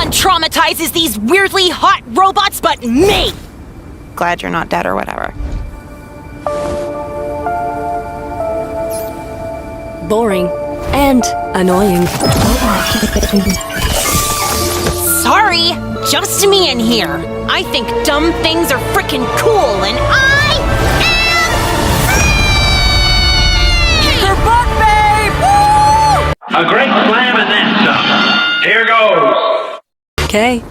one traumatizes these weirdly hot robots but me! Glad you're not dead or whatever. Boring. And annoying. Sorry, just me in here. I think dumb things are frickin' cool, and I am... Kicker butt, babe! Woo! A great slam and then some. Here goes. Okay.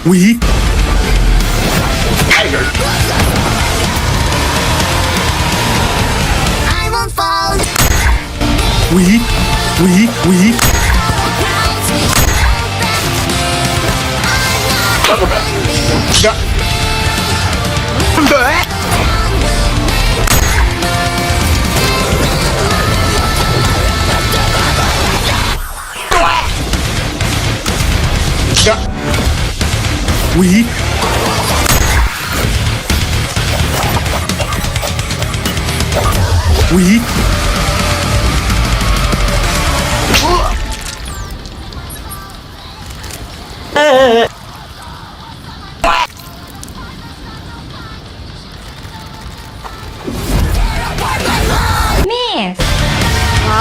We Tiger. I won't fall. we we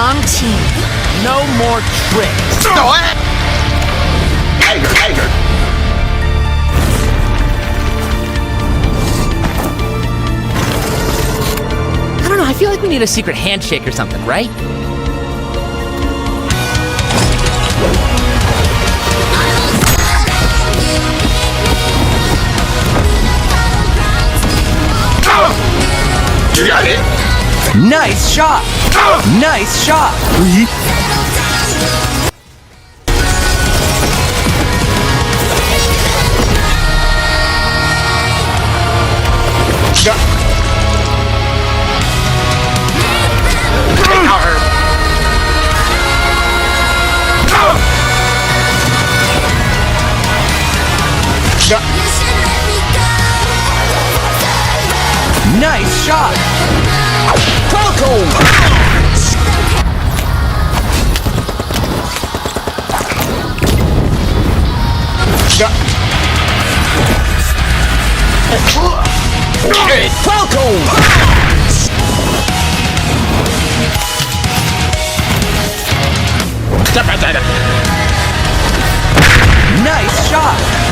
Wrong team. No more tricks. Tiger. I don't know, I feel like we need a secret handshake or something, right? You got it. Nice shot! Nice shot! Nice shot! Falcon! Falcon! Nice shot!